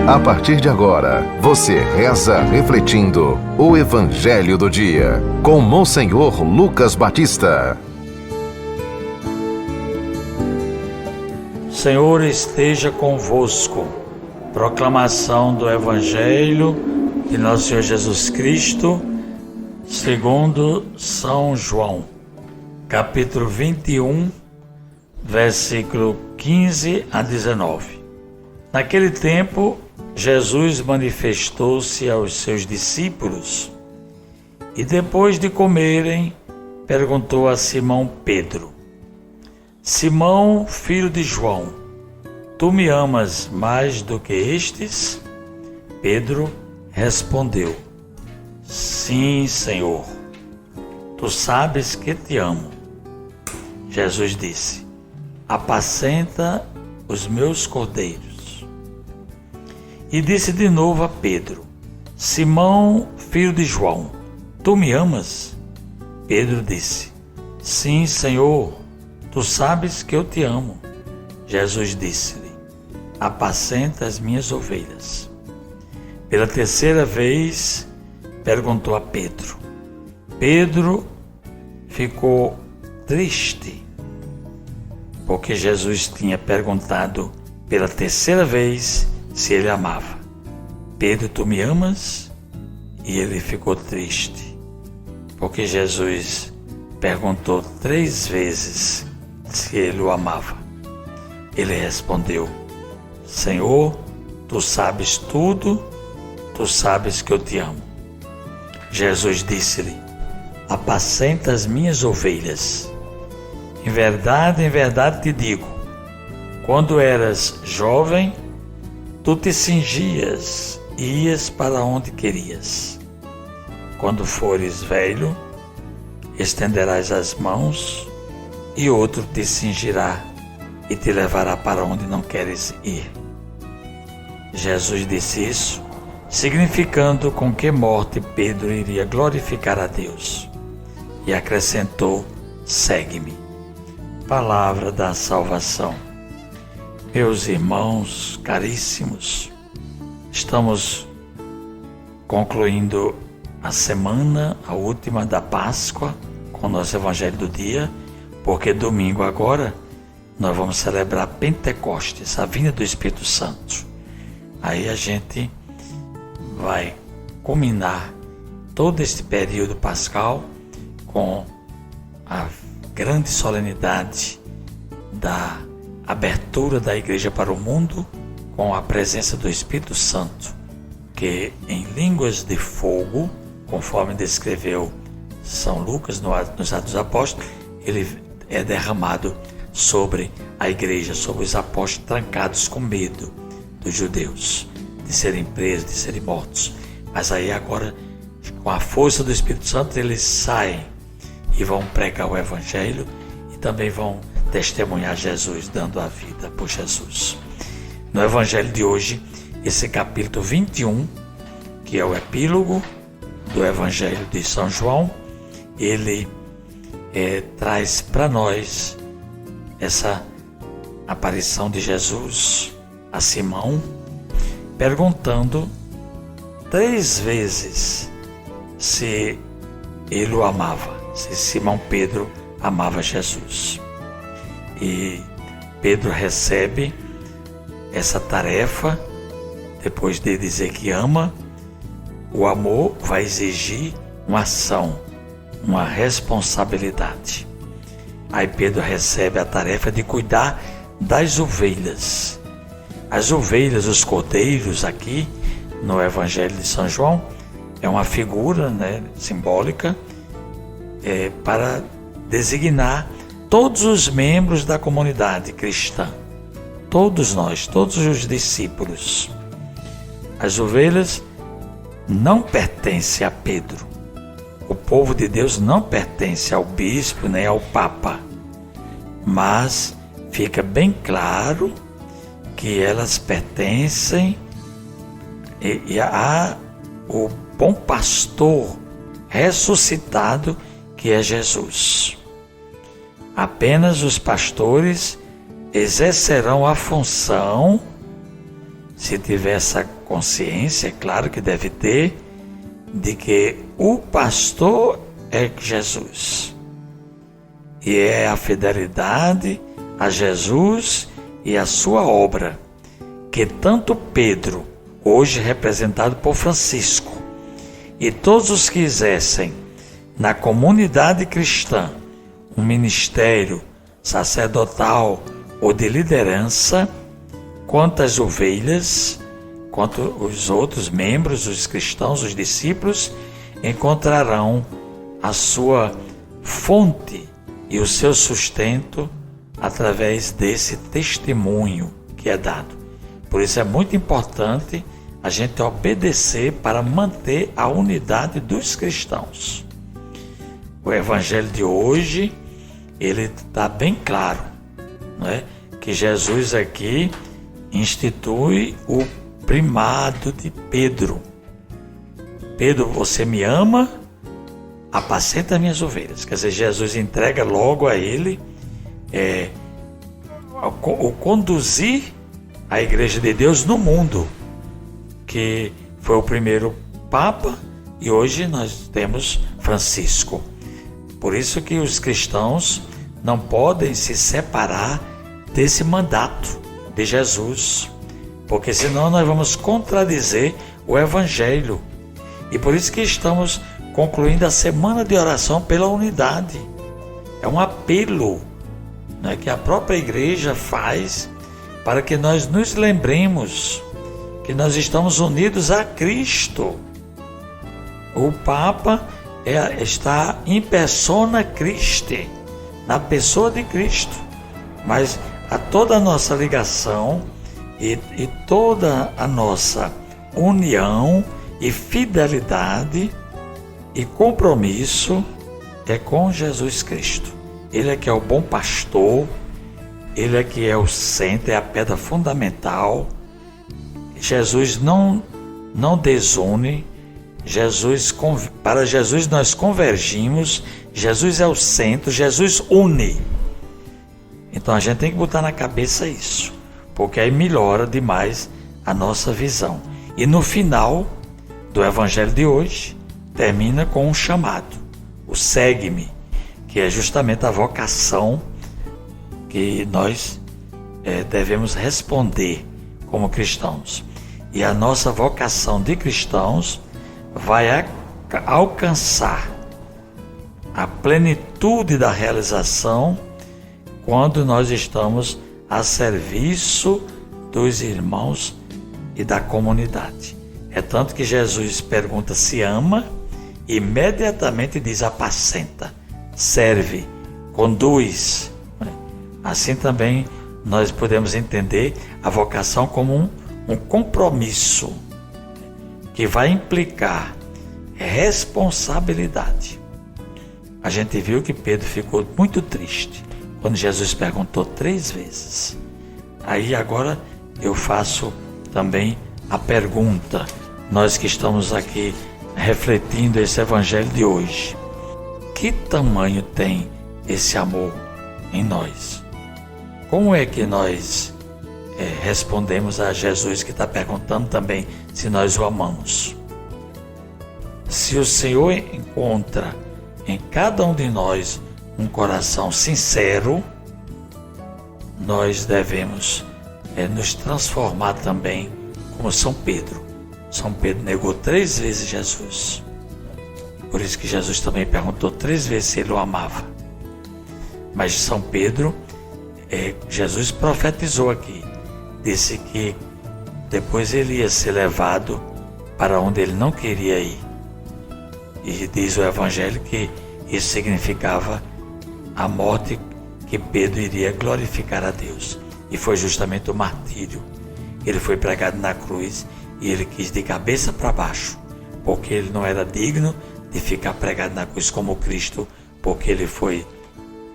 A partir de agora, você reza refletindo o Evangelho do Dia, com Monsenhor Lucas Batista. Senhor esteja convosco. Proclamação do Evangelho de Nosso Senhor Jesus Cristo, segundo São João, capítulo 21, versículo 15 a 19. Naquele tempo, Jesus manifestou-se aos seus discípulos e, depois de comerem, perguntou a Simão Pedro: Simão, filho de João, tu me amas mais do que estes? Pedro respondeu: Sim, Senhor, tu sabes que te amo. Jesus disse: Apacenta os meus cordeiros. E disse de novo a Pedro: Simão, filho de João, tu me amas? Pedro disse: Sim, Senhor, tu sabes que eu te amo. Jesus disse-lhe: Apacenta as minhas ovelhas. Pela terceira vez, perguntou a Pedro. Pedro ficou triste, porque Jesus tinha perguntado pela terceira vez se ele amava. Pedro, tu me amas? E ele ficou triste, porque Jesus perguntou 3 vezes se ele o amava. Ele respondeu: Senhor, tu sabes tudo, tu sabes que eu te amo. Jesus disse-lhe: Apacenta as minhas ovelhas. Em verdade te digo, quando eras jovem, tu te cingias e ias para onde querias. Quando fores velho, estenderás as mãos e outro te cingirá e te levará para onde não queres ir. Jesus disse isso, significando com que morte Pedro iria glorificar a Deus. E acrescentou: segue-me. Palavra da salvação. Meus irmãos caríssimos, estamos concluindo a semana, a última da Páscoa, com o nosso Evangelho do Dia, porque domingo agora nós vamos celebrar Pentecostes, a vinda do Espírito Santo. Aí a gente vai culminar todo este período pascal com a grande solenidade da abertura da Igreja para o mundo, com a presença do Espírito Santo, que em línguas de fogo, conforme descreveu São Lucas nos Atos dos Apóstolos, ele é derramado sobre a Igreja, sobre os apóstolos trancados com medo dos judeus, de serem presos, de serem mortos. Mas aí agora, com a força do Espírito Santo, eles saem e vão pregar o Evangelho e também vão testemunhar Jesus, dando a vida por Jesus. No Evangelho de hoje, esse capítulo 21, que é o epílogo do Evangelho de São João, ele traz para nós essa aparição de Jesus a Simão, perguntando 3 vezes se ele o amava, se Simão Pedro amava Jesus. E Pedro recebe essa tarefa, depois de dizer que ama. O amor vai exigir uma ação, uma responsabilidade. Aí Pedro recebe a tarefa de cuidar das ovelhas. As ovelhas, os cordeiros aqui no Evangelho de São João, é uma figura, simbólica, para designar todos os membros da comunidade cristã, todos nós, todos os discípulos. As ovelhas não pertencem a Pedro. O povo de Deus não pertence ao bispo nem ao papa, mas fica bem claro que elas pertencem a o bom pastor ressuscitado que é Jesus. Apenas os pastores exercerão a função se tiver essa consciência, é claro que deve ter, de que o pastor é Jesus. E é a fidelidade a Jesus e a sua obra, que tanto Pedro, hoje representado por Francisco, e todos os que exercem na comunidade cristã um ministério sacerdotal ou de liderança, quanto as ovelhas, quanto os outros membros, os cristãos, os discípulos, encontrarão a sua fonte e o seu sustento através desse testemunho que é dado. Por isso é muito importante a gente obedecer para manter a unidade dos cristãos. O evangelho de hoje, ele está bem claro, não é? Que Jesus aqui institui o primado de Pedro. Pedro, você me ama? Apacenta minhas ovelhas. Quer dizer, Jesus entrega logo a ele o conduzir a Igreja de Deus no mundo, que foi o primeiro Papa e hoje nós temos Francisco. Por isso que os cristãos não podem se separar desse mandato de Jesus, porque senão nós vamos contradizer o Evangelho. E por isso que estamos concluindo a semana de oração pela unidade. É um apelo, né, que a própria igreja faz para que nós nos lembremos que nós estamos unidos a Cristo. O Papa está in persona Christi, na pessoa de Cristo, mas a toda a nossa ligação e toda a nossa união e fidelidade e compromisso é com Jesus Cristo. Ele é que é o bom pastor, ele é que é o centro, é a pedra fundamental. Jesus não desune. Para Jesus nós convergimos. Jesus é o centro, Jesus une. Então a gente tem que botar na cabeça isso, porque aí melhora demais a nossa visão. E no final do evangelho de hoje, termina com um chamado, o segue-me, que é justamente a vocação que nós devemos responder como cristãos. E a nossa vocação de cristãos vai alcançar a plenitude da realização quando nós estamos a serviço dos irmãos e da comunidade. É tanto que Jesus pergunta se ama, e imediatamente diz apacenta, serve, conduz. Assim também nós podemos entender a vocação como um compromisso que vai implicar responsabilidade. A gente viu que Pedro ficou muito triste quando Jesus perguntou 3 vezes. Aí agora eu faço também a pergunta, nós que estamos aqui refletindo esse evangelho de hoje: que tamanho tem esse amor em nós? Como é que nós respondemos a Jesus, que está perguntando também se nós o amamos? Se o Senhor encontra em cada um de nós um coração sincero, nós devemos nos transformar também como São Pedro. São Pedro negou 3 vezes Jesus. Por isso que Jesus também perguntou 3 vezes se ele o amava. Mas São Pedro, Jesus profetizou aqui, disse que depois ele ia ser levado para onde ele não queria ir. E diz o Evangelho que isso significava a morte, que Pedro iria glorificar a Deus. E foi justamente o martírio. Ele foi pregado na cruz e ele quis de cabeça para baixo, porque ele não era digno de ficar pregado na cruz como Cristo, porque ele foi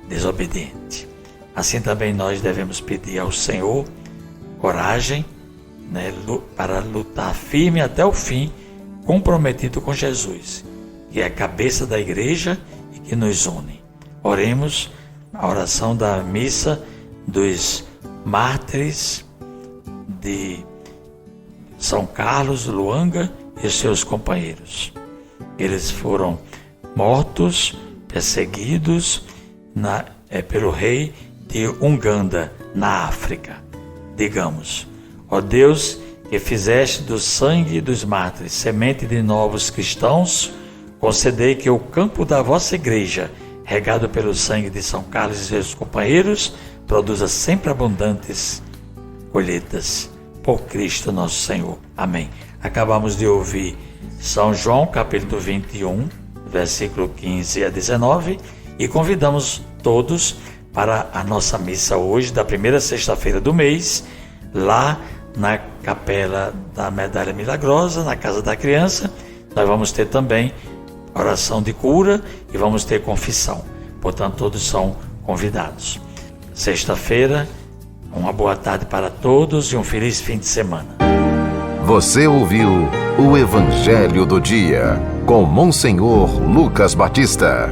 desobediente. Assim também nós devemos pedir ao Senhor coragem, né, para lutar firme até o fim, comprometido com Jesus, que é a cabeça da igreja e que nos une. Oremos a oração da missa dos mártires de São Carlos, Luanga e seus companheiros. Eles foram mortos, perseguidos pelo rei de Uganda, na África. Digamos: ó Deus, que fizeste do sangue dos mártires semente de novos cristãos, concedei que o campo da vossa igreja, regado pelo sangue de São Carlos e seus companheiros, produza sempre abundantes colheitas. Por Cristo nosso Senhor. Amém. Acabamos de ouvir São João, capítulo 21, versículo 15 a 19, e convidamos todos para a nossa missa hoje, da primeira sexta-feira do mês, lá na Capela da Medalha Milagrosa, na Casa da Criança. Nós vamos ter também oração de cura e vamos ter confissão. Portanto, todos são convidados. Sexta-feira, uma boa tarde para todos e um feliz fim de semana. Você ouviu o Evangelho do Dia, com Monsenhor Lucas Batista.